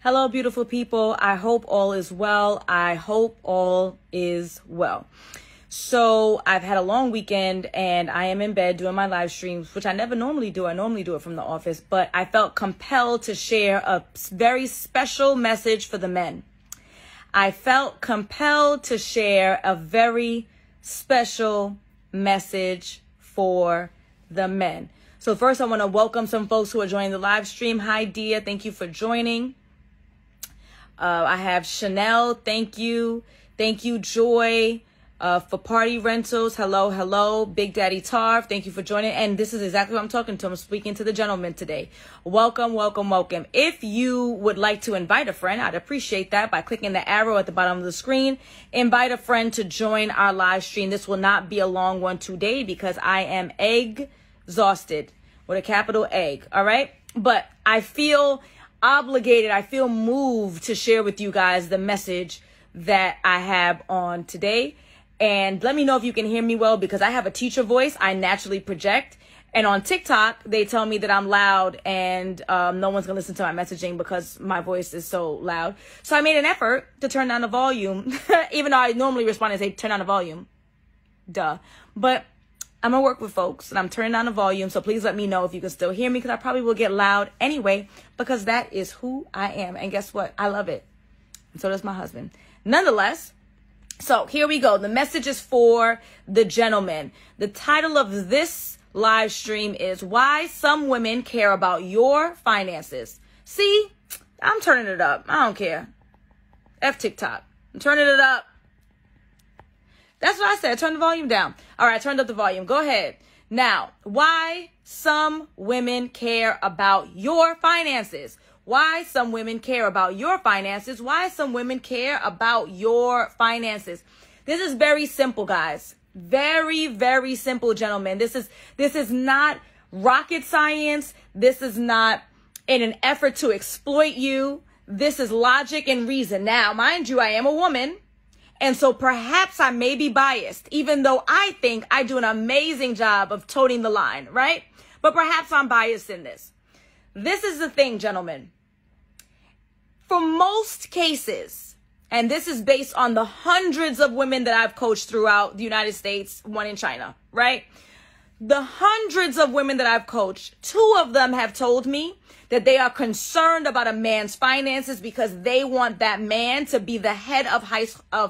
Hello, beautiful people. I hope all is well. I hope all is well. So I've had a long weekend and I am in bed doing my live streams, which I never normally do. I normally do it from the office, but I felt compelled to share a very special message for the men. I felt compelled to share a very special message for the men. So first, I want to welcome some folks who are joining the live stream. Hi, Dia. Thank you for joining. I have Chanel. Thank you. Thank you, Joy, for Party Rentals. Hello, hello. Big Daddy Tarv. Thank you for joining. And this is exactly what I'm talking to. I'm speaking to the gentlemen today. Welcome, welcome, welcome. If you would like to invite a friend, I'd appreciate that by clicking the arrow at the bottom of the screen. Invite a friend to join our live stream. This will not be a long one today because I am exhausted with a capital egg. All right. But I feel obligated. I feel moved to share with you guys the message that I have on today. And let me know if you can hear me well, because I have a teacher voice. I naturally project. And on TikTok, they tell me that I'm loud and no one's going to listen to my messaging because my voice is so loud. So I made an effort to turn down the volume, even though I normally respond and say, turn down the volume. Duh. But I'm going to work with folks and I'm turning down the volume. So please let me know if you can still hear me, because I probably will get loud anyway, because that is who I am. And guess what? I love it. And so does my husband. Nonetheless, so here we go. The message is for the gentlemen. The title of this live stream is Why Some Women Care About Your Finances. See, I'm turning it up. I don't care. F TikTok. I'm turning it up. That's what I said. Turn the volume down. All right, I turned up the volume. Go ahead. Now, why some women care about your finances. Why some women care about your finances. Why some women care about your finances. This is very simple, guys. Very, very simple, gentlemen. This is not rocket science. This is not in an effort to exploit you. This is logic and reason. Now, mind you, I am a woman. And so perhaps I may be biased, even though I think I do an amazing job of toting the line, right? But perhaps I'm biased in this. This is the thing, gentlemen. For most cases, and this is based on the hundreds of women that I've coached throughout the United States, one in China, right? The hundreds of women that I've coached, 2 of them have told me that they are concerned about a man's finances because they want that man to be the head of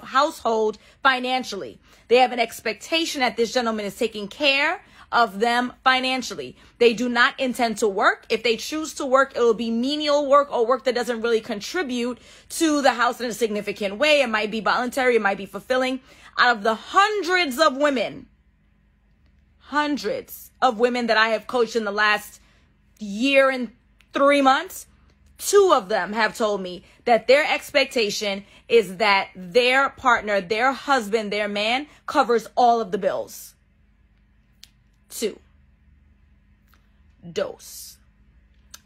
household financially. They have an expectation that this gentleman is taking care of them financially. They do not intend to work. If they choose to work, it will be menial work or work that doesn't really contribute to the house in a significant way. It might be voluntary. It might be fulfilling. Out of the hundreds of women that I have coached in the last year and 3 months, 2 of them have told me that their expectation is that their partner, their husband, their man covers all of the bills. 2. Dose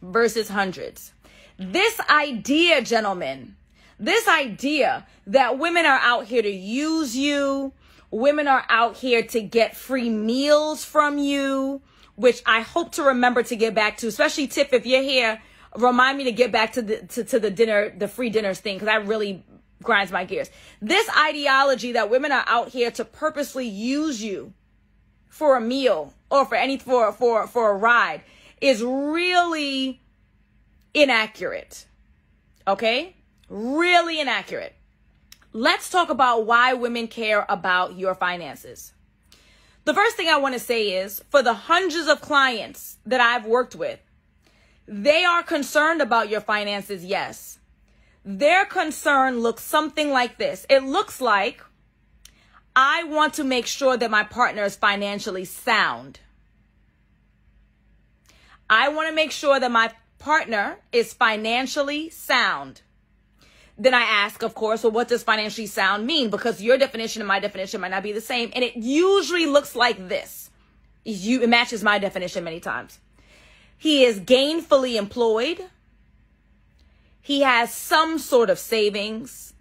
versus hundreds. This idea, gentlemen, this idea that women are out here to use you, women are out here to get free meals from you, which I hope to remember to get back to, especially Tiff, if you're here, remind me to get back to the dinner, the free dinners thing, because that really grinds my gears. This ideology that women are out here to purposely use you for a meal or for a ride is really inaccurate. Okay? Really inaccurate. Let's talk about why women care about your finances. The first thing I want to say is, for the hundreds of clients that I've worked with, they are concerned about your finances, yes. Their concern looks something like this. It looks like, I want to make sure that my partner is financially sound. I want to make sure that my partner is financially sound. Then I ask, of course, well, what does financially sound mean? Because your definition and my definition might not be the same. And it usually looks like this. It matches my definition many times. He is gainfully employed. He has some sort of savings.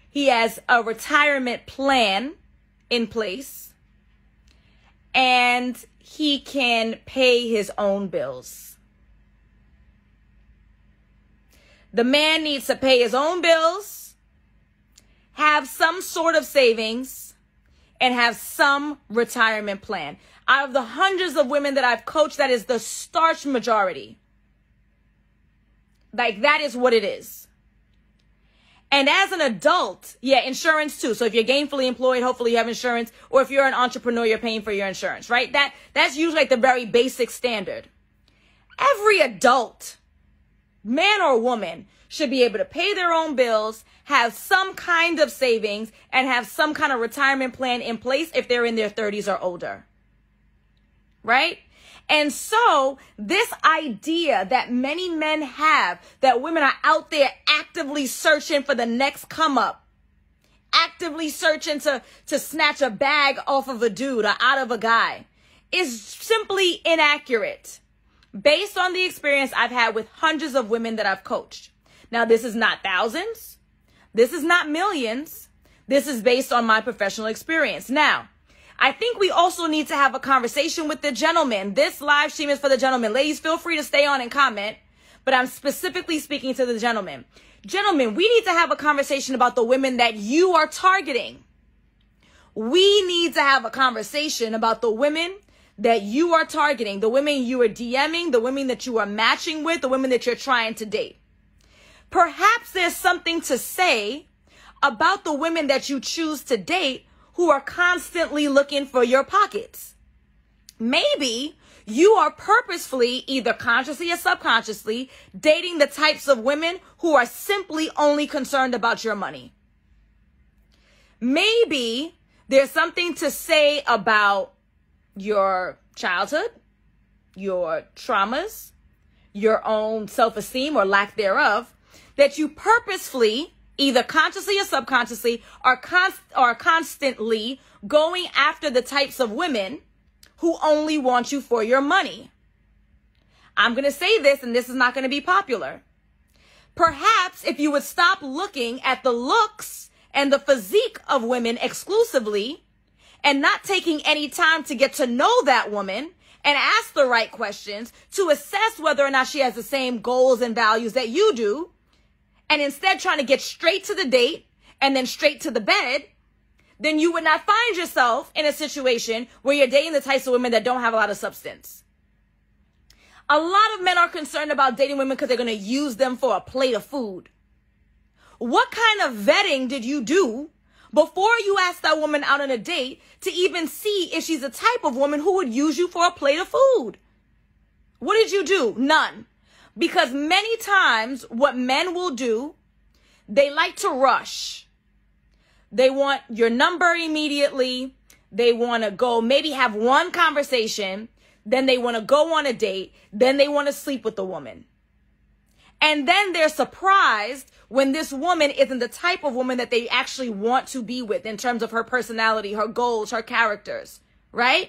He has a retirement plan in place. And he can pay his own bills. The man needs to pay his own bills, have some sort of savings, and have some retirement plan. Out of the hundreds of women that I've coached, that is the stark majority. Like, that is what it is. And as an adult, yeah, insurance too. So if you're gainfully employed, hopefully you have insurance. Or if you're an entrepreneur, you're paying for your insurance, right? That's usually like the very basic standard. Every adult, man or woman, should be able to pay their own bills, have some kind of savings, and have some kind of retirement plan in place if they're in their 30s or older. Right? And so this idea that many men have, that women are out there actively searching for the next come up, actively searching to snatch a bag off of a dude or out of a guy, is simply inaccurate based on the experience I've had with hundreds of women that I've coached. Now, this is not thousands. This is not millions. This is based on my professional experience. Now, I think we also need to have a conversation with the gentlemen. This live stream is for the gentlemen. Ladies, feel free to stay on and comment, but I'm specifically speaking to the gentlemen. Gentlemen, we need to have a conversation about the women that you are targeting. We need to have a conversation about the women that you are targeting, the women you are DMing, the women that you are matching with, the women that you're trying to date. Perhaps there's something to say about the women that you choose to date who are constantly looking for your pockets. Maybe you are purposefully, either consciously or subconsciously, dating the types of women who are simply only concerned about your money. Maybe there's something to say about your childhood, your traumas, your own self-esteem or lack thereof, that you purposefully, either consciously or subconsciously, are constantly going after the types of women who only want you for your money. I'm going to say this, and this is not going to be popular. Perhaps if you would stop looking at the looks and the physique of women exclusively and not taking any time to get to know that woman and ask the right questions to assess whether or not she has the same goals and values that you do, and instead trying to get straight to the date and then straight to the bed, then you would not find yourself in a situation where you're dating the types of women that don't have a lot of substance. A lot of men are concerned about dating women because they're going to use them for a plate of food. What kind of vetting did you do before you asked that woman out on a date to even see if she's the type of woman who would use you for a plate of food? What did you do? None. Because many times what men will do, they like to rush. They want your number immediately. They want to go maybe have one conversation. Then they want to go on a date. Then they want to sleep with the woman. And then they're surprised when this woman isn't the type of woman that they actually want to be with in terms of her personality, her goals, her characters, right?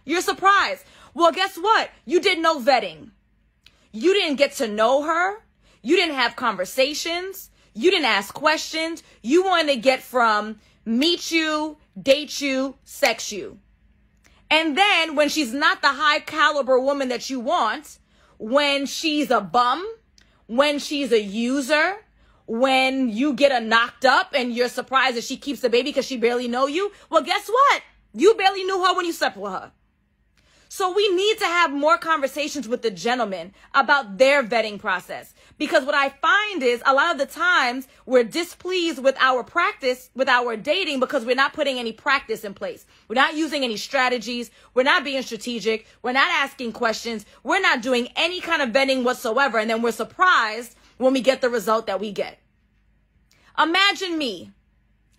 You're surprised. Well, guess what? You did no vetting. You didn't get to know her. You didn't have conversations. You didn't ask questions. You wanted to get from meet you, date you, sex you. And then when she's not the high caliber woman that you want, when she's a bum, when she's a user, when you get her knocked up and you're surprised that she keeps the baby because she barely know you, well, guess what? You barely knew her when you slept with her. So we need to have more conversations with the gentlemen about their vetting process. Because what I find is a lot of the times we're displeased with our practice, with our dating, because we're not putting any practice in place. We're not using any strategies. We're not being strategic. We're not asking questions. We're not doing any kind of vetting whatsoever. And then we're surprised when we get the result that we get. Imagine me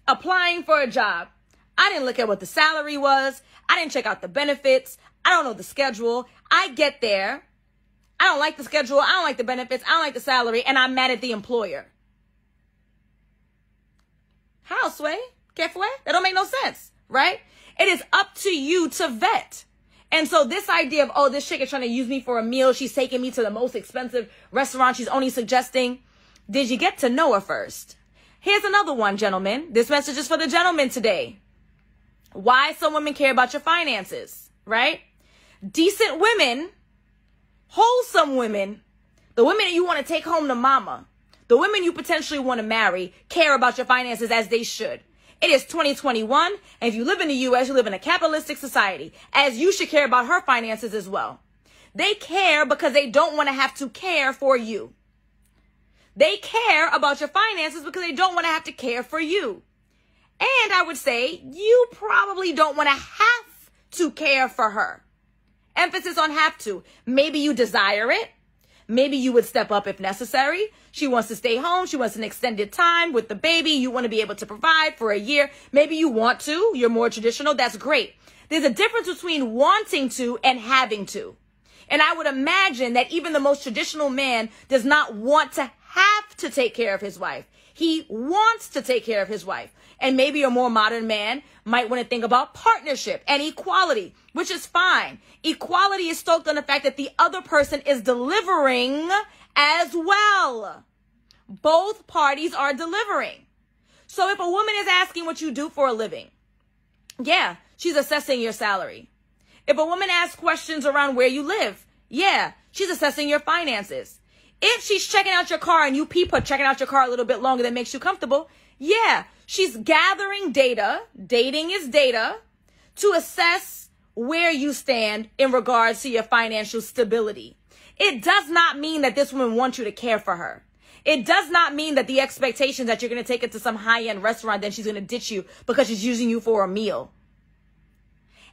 applying for a job. I didn't look at what the salary was. I didn't check out the benefits. I don't know the schedule. I get there. I don't like the schedule. I don't like the benefits. I don't like the salary. And I'm mad at the employer. How, Sway? ¿Qué fue? That don't make no sense, right? It is up to you to vet. And so this idea of, oh, this chick is trying to use me for a meal. She's taking me to the most expensive restaurant. She's only suggesting. Did you get to know her first? Here's another one, gentlemen. This message is for the gentlemen today. Why some women care about your finances, right? Decent women, wholesome women, the women that you want to take home to mama, The women you potentially want to marry care about your finances as they should. It is 2021, and if you live in the U.S., you live in a capitalistic society, as you should care about her finances as well. They care because they don't want to have to care for you. They care about your finances because they don't want to have to care for you. And I would say you probably don't want to have to care for her. Emphasis on have to. Maybe you desire it. Maybe you would step up if necessary. She wants to stay home. She wants an extended time with the baby. You want to be able to provide for a year. Maybe you want to. You're more traditional. That's great. There's a difference between wanting to and having to. And I would imagine that even the most traditional man does not want to have to take care of his wife. He wants to take care of his wife. And maybe a more modern man might want to think about partnership and equality, which is fine. Equality is stoked on the fact that the other person is delivering as well. Both parties are delivering. So if a woman is asking what you do for a living, yeah, she's assessing your salary. If a woman asks questions around where you live, yeah, she's assessing your finances. If she's checking out your car and you peep her checking out your car a little bit longer than makes you comfortable, yeah, she's gathering data, dating is data, to assess where you stand in regards to your financial stability. It does not mean that this woman wants you to care for her. It does not mean that the expectation that you're going to take her to some high-end restaurant, then she's going to ditch you because she's using you for a meal.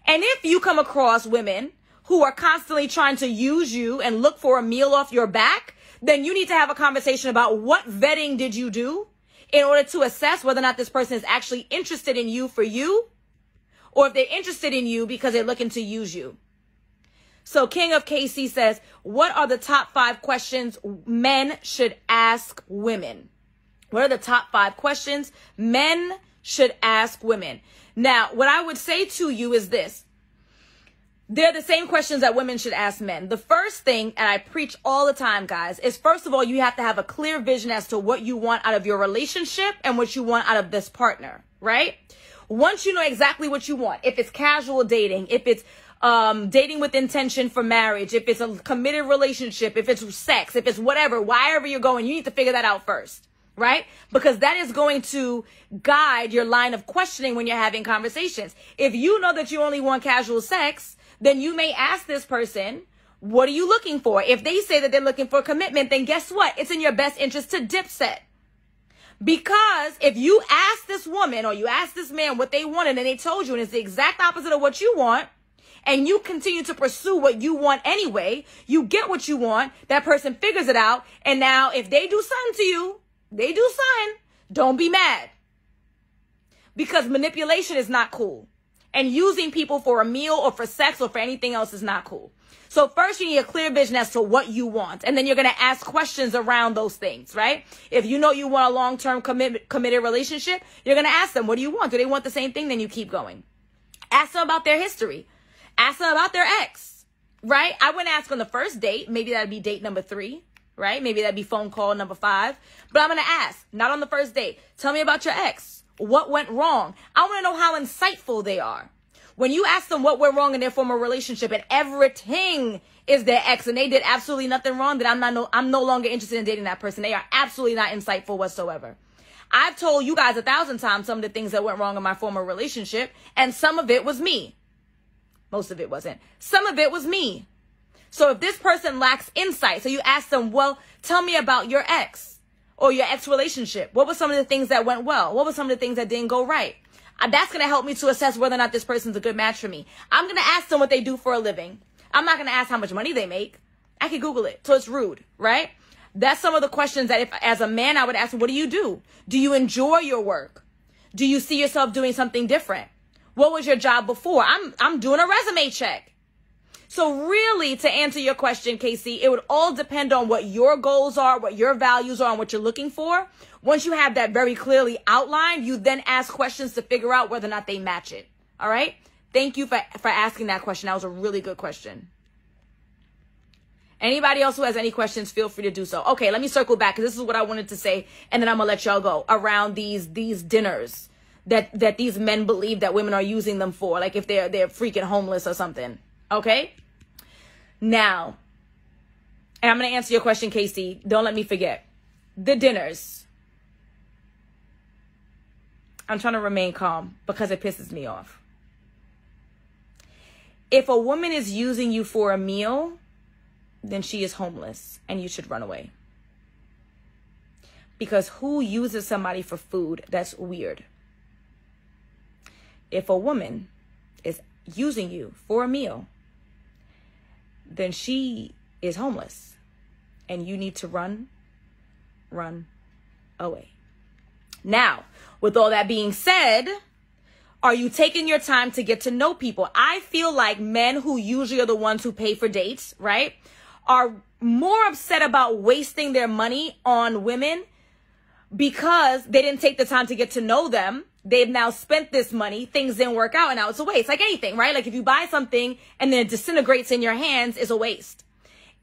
And if you come across women who are constantly trying to use you and look for a meal off your back, then you need to have a conversation about what vetting did you do in order to assess whether or not this person is actually interested in you for you, or if they're interested in you because they're looking to use you. So King of KC says, what are the top 5 questions men should ask women? What are the top 5 questions men should ask women? Now, what I would say to you is this. They're the same questions that women should ask men. The first thing, and I preach all the time, guys, is first of all, you have to have a clear vision as to what you want out of your relationship and what you want out of this partner, right? Once you know exactly what you want, if it's casual dating, if it's dating with intention for marriage, if it's a committed relationship, if it's sex, if it's whatever, wherever you're going, you need to figure that out first, right? Because that is going to guide your line of questioning when you're having conversations. If you know that you only want casual sex, then you may ask this person, what are you looking for? If they say that they're looking for commitment, then guess what? It's in your best interest to dipset. Because if you ask this woman or you ask this man what they wanted and they told you and it's the exact opposite of what you want, and you continue to pursue what you want anyway, you get what you want, that person figures it out, and now if they do something to you, they do something, don't be mad. Because manipulation is not cool. And using people for a meal or for sex or for anything else is not cool. So first you need a clear vision as to what you want. And then you're going to ask questions around those things, right? If you know you want a long-term committed relationship, you're going to ask them, what do you want? Do they want the same thing? Then you keep going. Ask them about their history. Ask them about their ex, right? I wouldn't ask on the first date. Maybe that'd be date number 3, right? Maybe that'd be phone call number 5. But I'm going to ask, not on the first date. Tell me about your ex. What went wrong? I want to know how insightful they are. When you ask them what went wrong in their former relationship and everything is their ex and they did absolutely nothing wrong, then I'm no longer interested in dating that person. They are absolutely not insightful whatsoever. I've told you guys 1,000 times some of the things that went wrong in my former relationship, and some of it was me. Most of it wasn't. Some of it was me. So if this person lacks insight, so you ask them, well, tell me about your ex. Or your ex relationship. What were some of the things that went well? What were some of the things that didn't go right? That's going to help me to assess whether or not this person's a good match for me. I'm going to ask them what they do for a living. I'm not going to ask how much money they make. I can Google it. So it's rude, right? That's some of the questions that if as a man, I would ask them, what do you do? Do you enjoy your work? Do you see yourself doing something different? What was your job before? I'm doing a resume check. So really, to answer your question, Casey, it would all depend on what your goals are, what your values are, and what you're looking for. Once you have that very clearly outlined, you then ask questions to figure out whether or not they match it. All right? Thank you for asking that question. That was a really good question. Anybody else who has any questions, feel free to do so. Okay, let me circle back because this is what I wanted to say, and then I'm going to let y'all go around these dinners that these men believe that women are using them for, like if they're freaking homeless or something. Okay? Now, and I'm going to answer your question, Casey. Don't let me forget. the dinners. I'm trying to remain calm because it pisses me off. If a woman is using you for a meal, then she is homeless and you should run away. Because who uses somebody for food? That's weird. If a woman is using you for a meal, then she is homeless and you need to run away. Now, with all that being said, are you taking your time to get to know people? I feel like men, who usually are the ones who pay for dates, right, are more upset about wasting their money on women because they didn't take the time to get to know them. They've now spent this money, things didn't work out, and now it's a waste. Like anything, right? Like if you buy something and then it disintegrates in your hands, it's a waste.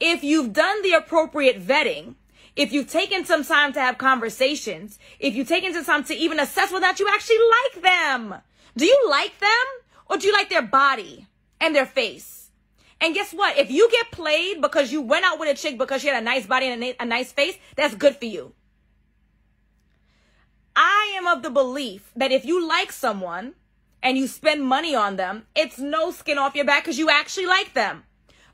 If you've done the appropriate vetting, if you've taken some time to have conversations, if you've taken some time to even assess whether or not you actually like them. Do you like them or do you like their body and their face? And guess what? If you get played because you went out with a chick because she had a nice body and a nice face, that's good for you. I am of the belief that if you like someone and you spend money on them, it's no skin off your back because you actually like them.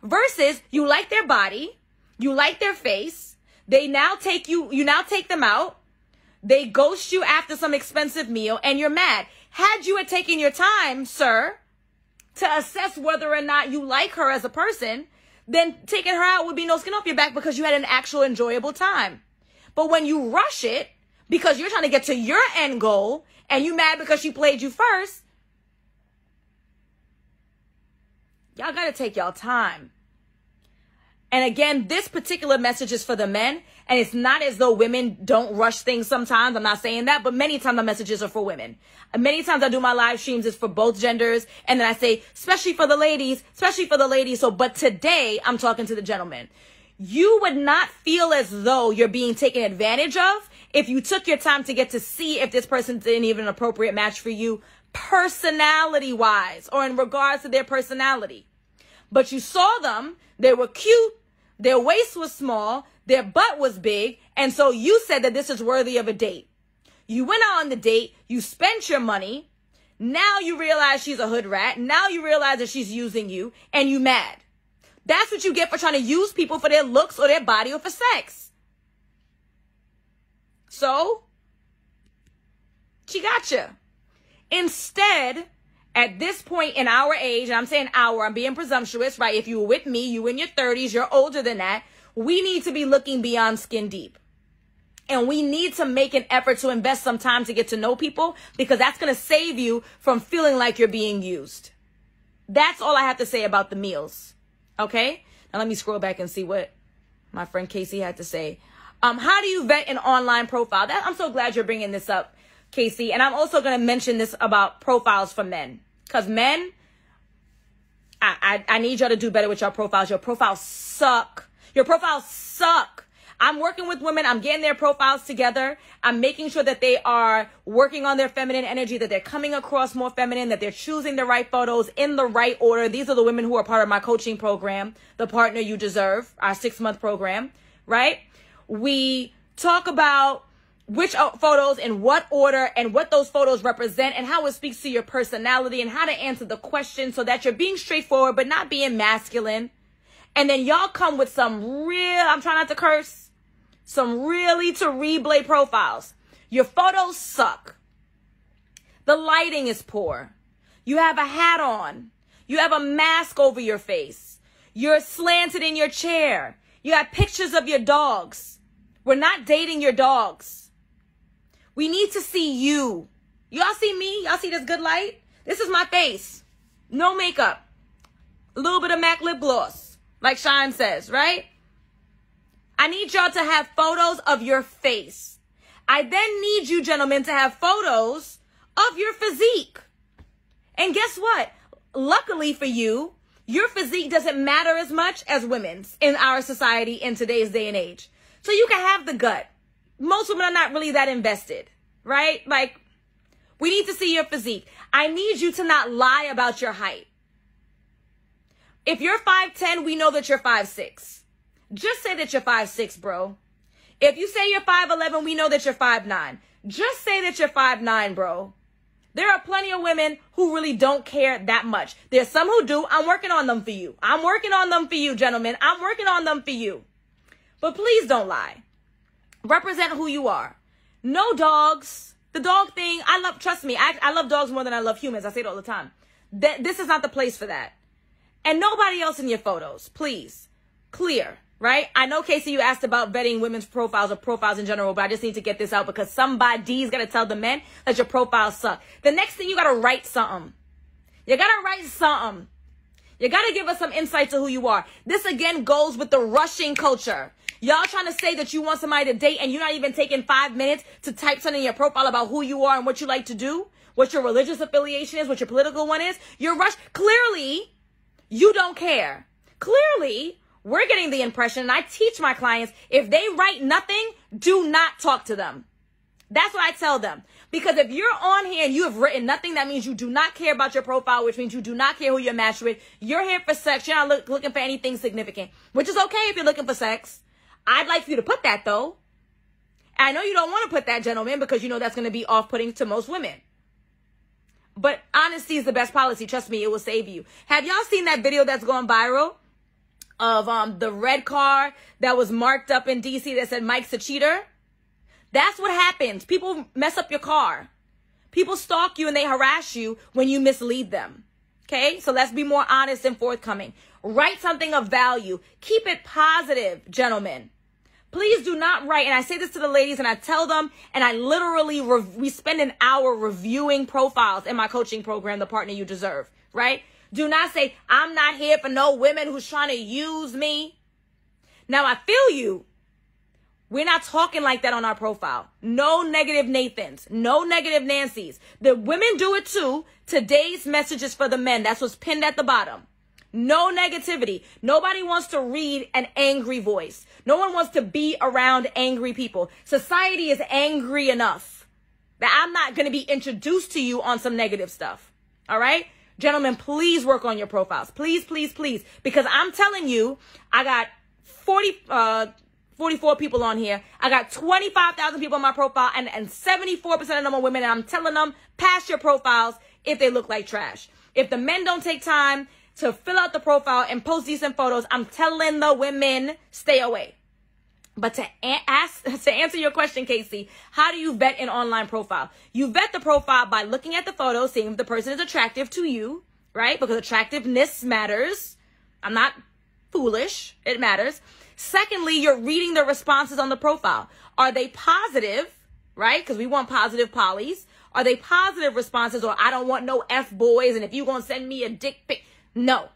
Versus you like their body, you like their face, you now take them out, they ghost you after some expensive meal, and you're mad. Had you taken your time, sir, to assess whether or not you like her as a person, then taking her out would be no skin off your back because you had an actual enjoyable time. But when you rush it, because you're trying to get to your end goal and you mad because she played you first, y'all got to take y'all time. And again, this particular message is for the men. And it's not as though women don't rush things sometimes. I'm not saying that, but many times the messages are for women. Many times I do my live streams, it's for both genders. And then I say, especially for the ladies. So, but today I'm talking to the gentlemen. You would not feel as though you're being taken advantage of if you took your time to get to see if this person's an even appropriate match for you, personality wise, or in regards to their personality. But you saw them, they were cute, their waist was small, their butt was big, and so you said that this is worthy of a date. You went out on the date, you spent your money, now you realize she's a hood rat, now you realize that she's using you, and you mad. That's what you get for trying to use people for their looks or their body or for sex. So, she got you. Instead, at this point in our age, and I'm saying I'm being presumptuous, right? If you were with me, you in your 30s, you're older than that, we need to be looking beyond skin deep. And we need to make an effort to invest some time to get to know people because that's going to save you from feeling like you're being used. That's all I have to say about the meals. Okay? Now let me scroll back and see what my friend Casey had to say. How do you vet an online profile? I'm so glad you're bringing this up, Casey. And I'm also going to mention this about profiles for men. Because men, I need y'all to do better with your profiles. Your profiles suck. Your profiles suck. I'm working with women. I'm getting their profiles together. I'm making sure that they are working on their feminine energy, that they're coming across more feminine, that they're choosing the right photos in the right order. These are the women who are part of my coaching program, The Partner You Deserve, our 6-month program, right? We talk about which photos in what order and what those photos represent and how it speaks to your personality and how to answer the question so that you're being straightforward but not being masculine. And then y'all come with some I'm trying not to curse, some really terrible profiles. Your photos suck. The lighting is poor. You have a hat on. You have a mask over your face. You're slanted in your chair. You have pictures of your dogs. We're not dating your dogs. We need to see you. Y'all see me? Y'all see this good light? This is my face. No makeup. A little bit of MAC lip gloss, like Shine says, right? I need y'all to have photos of your face. I then need you, gentlemen, to have photos of your physique. And guess what? Luckily for you, your physique doesn't matter as much as women's in our society in today's day and age. So you can have the gut. Most women are not really that invested, right? Like, we need to see your physique. I need you to not lie about your height. If you're 5'10", we know that you're 5'6". Just say that you're 5'6", bro. If you say you're 5'11", we know that you're 5'9". Just say that you're 5'9", bro. There are plenty of women who really don't care that much. There's some who do. I'm working on them for you. I'm working on them for you, gentlemen. I'm working on them for you. But please don't lie. Represent who you are. No dogs. The dog thing, trust me, I love dogs more than I love humans. I say it all the time. This is not the place for that. And nobody else in your photos, please. Clear, right? I know, Casey, you asked about vetting women's profiles or profiles in general, but I just need to get this out because somebody's got to tell the men that your profiles suck. The next thing, you got to write something. You got to write something. You got to give us some insight to who you are. This, again, goes with the rushing culture. Y'all trying to say that you want somebody to date and you're not even taking 5 minutes to type something in your profile about who you are and what you like to do, what your religious affiliation is, what your political one is. You're rushed. Clearly, you don't care. Clearly, we're getting the impression, and I teach my clients, if they write nothing, do not talk to them. That's what I tell them. Because if you're on here and you have written nothing, that means you do not care about your profile, which means you do not care who you're matched with. You're here for sex. You're not looking for anything significant, which is okay if you're looking for sex. I'd like for you to put that, though. And I know you don't want to put that, gentlemen, because you know that's going to be off-putting to most women. But honesty is the best policy. Trust me, it will save you. Have y'all seen that video that's going viral of the red car that was marked up in D.C. that said Mike's a cheater? That's what happens. People mess up your car. People stalk you and they harass you when you mislead them. Okay? So let's be more honest and forthcoming. Write something of value. Keep it positive, gentlemen. Please do not write, and I say this to the ladies and I tell them, and I literally, we spend an hour reviewing profiles in my coaching program, The Partner You Deserve, right? Do not say, I'm not here for no women who's trying to use me. Now, I feel you. We're not talking like that on our profile. No negative Nathans. No negative Nancys. The women do it too. Today's message is for the men. That's what's pinned at the bottom. No negativity. Nobody wants to read an angry voice. No one wants to be around angry people. Society is angry enough that I'm not going to be introduced to you on some negative stuff. All right? Gentlemen, please work on your profiles. Please, please, please. Because I'm telling you, I got 44 people on here. I got 25,000 people on my profile, and 74% of them are women. And I'm telling them, pass your profiles if they look like trash. If the men don't take time to fill out the profile and post decent photos, I'm telling the women, stay away. But to answer your question, Casey, how do you vet an online profile? You vet the profile by looking at the photo, seeing if the person is attractive to you, right? Because attractiveness matters. I'm not foolish. It matters. Secondly, you're reading the responses on the profile. Are they positive, right? Because we want positive polys. Are they positive responses, or I don't want no F-boys, and if you're going to send me a dick pic? No.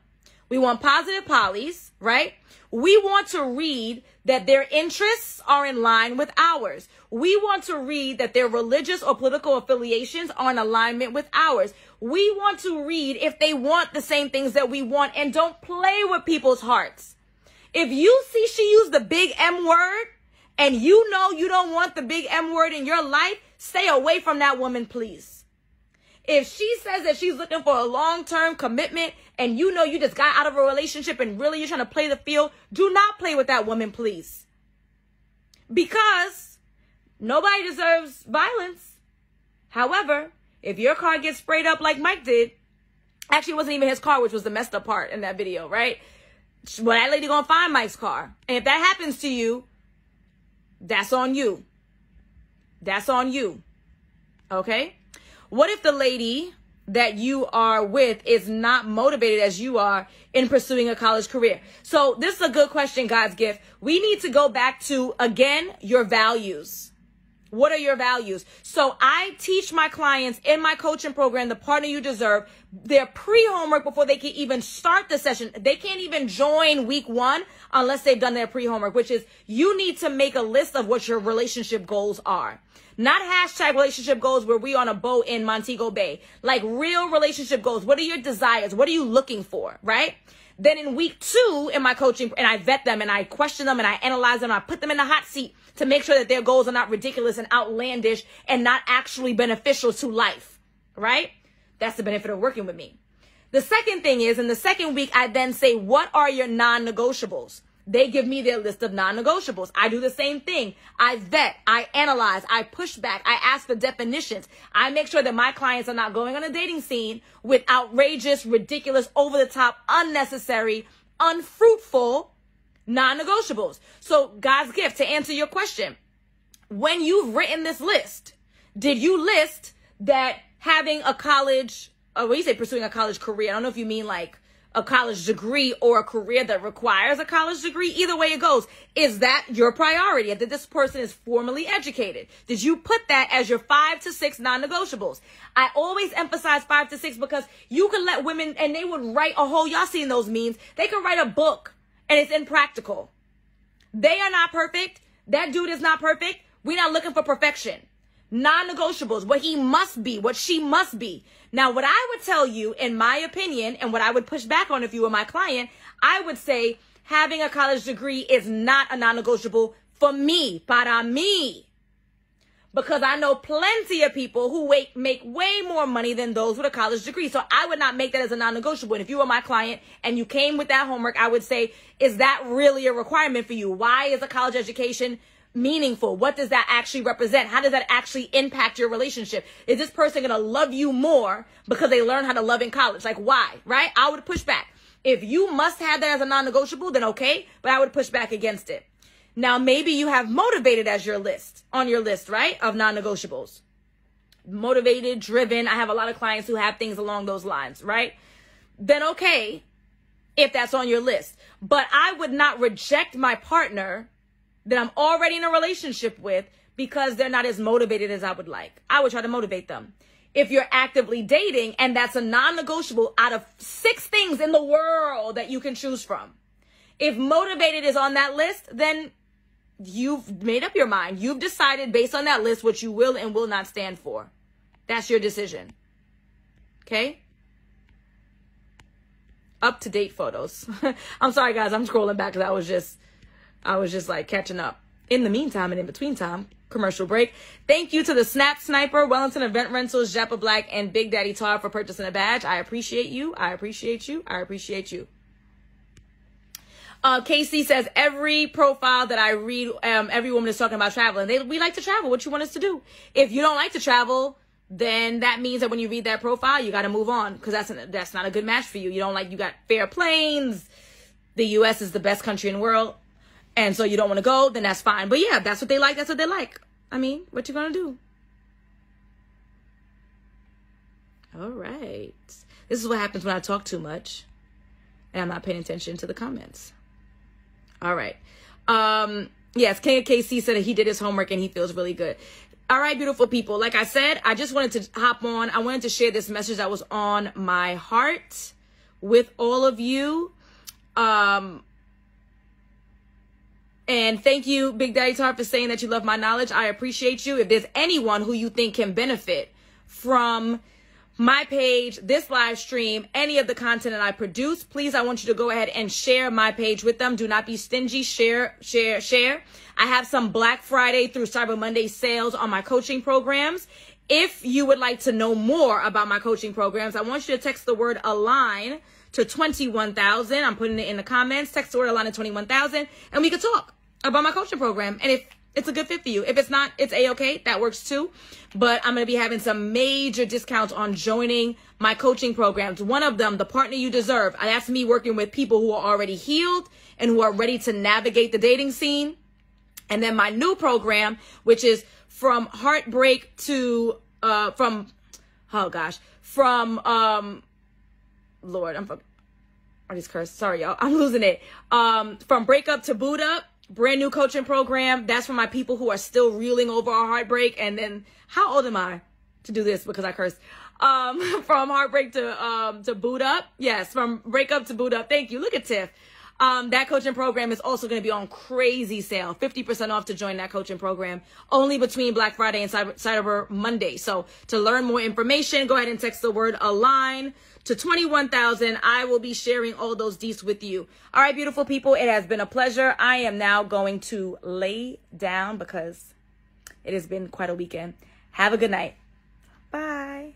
We want positive polys, right? We want to read that their interests are in line with ours. We want to read that their religious or political affiliations are in alignment with ours. We want to read if they want the same things that we want, and don't play with people's hearts. If you see she used the big M word and you know you don't want the big M word in your life, stay away from that woman, please. If she says that she's looking for a long-term commitment and you know you just got out of a relationship and really you're trying to play the field, do not play with that woman, please. Because nobody deserves violence. However, if your car gets sprayed up like Mike did, actually it wasn't even his car, which was the messed up part in that video, right? Well, that lady gonna find Mike's car. And if that happens to you, that's on you. That's on you. Okay? What if the lady that you are with is not motivated as you are in pursuing a college career? So this is a good question, God's gift. We need to go back to, again, your values. What are your values? So I teach my clients in my coaching program, The Partner You Deserve, their pre-homework before they can even start the session. They can't even join week 1 unless they've done their pre-homework, which is you need to make a list of what your relationship goals are. Not hashtag relationship goals where we on a boat in Montego Bay. Like real relationship goals. What are your desires? What are you looking for? Right? Then in week 2 in my coaching, and I vet them and I question them and I analyze them. And I put them in the hot seat to make sure that their goals are not ridiculous and outlandish and not actually beneficial to life. Right? That's the benefit of working with me. The second thing is, in the second week, I then say, what are your non-negotiables? They give me their list of non-negotiables. I do the same thing. I vet, I analyze, I push back, I ask for definitions. I make sure that my clients are not going on a dating scene with outrageous, ridiculous, over-the-top, unnecessary, unfruitful non-negotiables. So God's gift, to answer your question, when you've written this list, did you list that having a college, or when you say pursuing a college career, I don't know if you mean like a college degree or a career that requires a college degree. Either way it goes, is that your priority? That this person is formally educated? Did you put that as your 5 to 6 non-negotiables? I always emphasize 5 to 6 because you can let women, and they would write a whole, y'all seen those memes, they can write a book and it's impractical. They are not perfect. That dude is not perfect. We're not looking for perfection. Non-negotiables, what he must be, what she must be. Now, what I would tell you, in my opinion, and what I would push back on if you were my client, I would say having a college degree is not a non-negotiable for me, para mí. Because I know plenty of people who make way more money than those with a college degree. So I would not make that as a non-negotiable. And if you were my client and you came with that homework, I would say, is that really a requirement for you? Why is a college education meaningful? What does that actually represent? How does that actually impact your relationship? Is this person going to love you more because they learn how to love in college? Like, why? Right? I would push back. If you must have that as a non-negotiable, then okay, but I would push back against it. Now, maybe you have motivated as your list, on your list, right, of non-negotiables. Motivated, driven. I have a lot of clients who have things along those lines, right? Then okay, if that's on your list. But I would not reject my partner that I'm already in a relationship with because they're not as motivated as I would like. I would try to motivate them. If you're actively dating and that's a non-negotiable out of 6 things in the world that you can choose from, if motivated is on that list, then you've made up your mind. You've decided based on that list what you will and will not stand for. That's your decision. Okay? Up-to-date photos. I'm sorry, guys. I'm scrolling back because I was just like catching up. In the meantime and in between time, commercial break. Thank you to the Snap Sniper, Wellington Event Rentals, Japa Black, and Big Daddy Tar for purchasing a badge. I appreciate you. I appreciate you. I appreciate you. Casey says, every profile that I read, every woman is talking about traveling. We like to travel. What you want us to do? If you don't like to travel, then that means that when you read that profile, you got to move on because that's not a good match for you. You got fair planes. The U.S. is the best country in the world. And so you don't want to go, then that's fine. But yeah, that's what they like. That's what they like. I mean, what you going to do? All right. This is what happens when I talk too much and I'm not paying attention to the comments. All right. Yes, King of KC said that he did his homework and he feels really good. All right, beautiful people. Like I said, I just wanted to hop on. I wanted to share this message that was on my heart with all of you. And thank you, Big Daddy Tar, for saying that you love my knowledge. I appreciate you. If there's anyone who you think can benefit from my page, this live stream, any of the content that I produce, please, I want you to go ahead and share my page with them. Do not be stingy. Share, share, share. I have some Black Friday through Cyber Monday sales on my coaching programs. If you would like to know more about my coaching programs, I want you to text the word ALIGN to 21,000. I'm putting it in the comments. Text the word ALIGN to 21,000 and we could talk about my coaching program. And if it's a good fit for you. If it's not, it's A-okay. That works too. But I'm going to be having some major discounts on joining my coaching programs. One of them, The Partner You Deserve. That's me working with people who are already healed and who are ready to navigate the dating scene. And then my new program, which is from heartbreak to, Lord, I just cursed. Sorry, y'all. I'm losing it. From breakup to boot up. Brand new coaching program. That's for my people who are still reeling over a heartbreak. And then, how old am I to do this? Because I cursed. From heartbreak to boot up. Yes, from breakup to boot up. Thank you. Look at Tiff. That coaching program is also going to be on crazy sale. 50% off to join that coaching program. Only between Black Friday and Cyber Monday. So to learn more information, go ahead and text the word ALIGN to 21,000. I will be sharing all those deets with you. All right, beautiful people. It has been a pleasure. I am now going to lay down because it has been quite a weekend. Have a good night. Bye.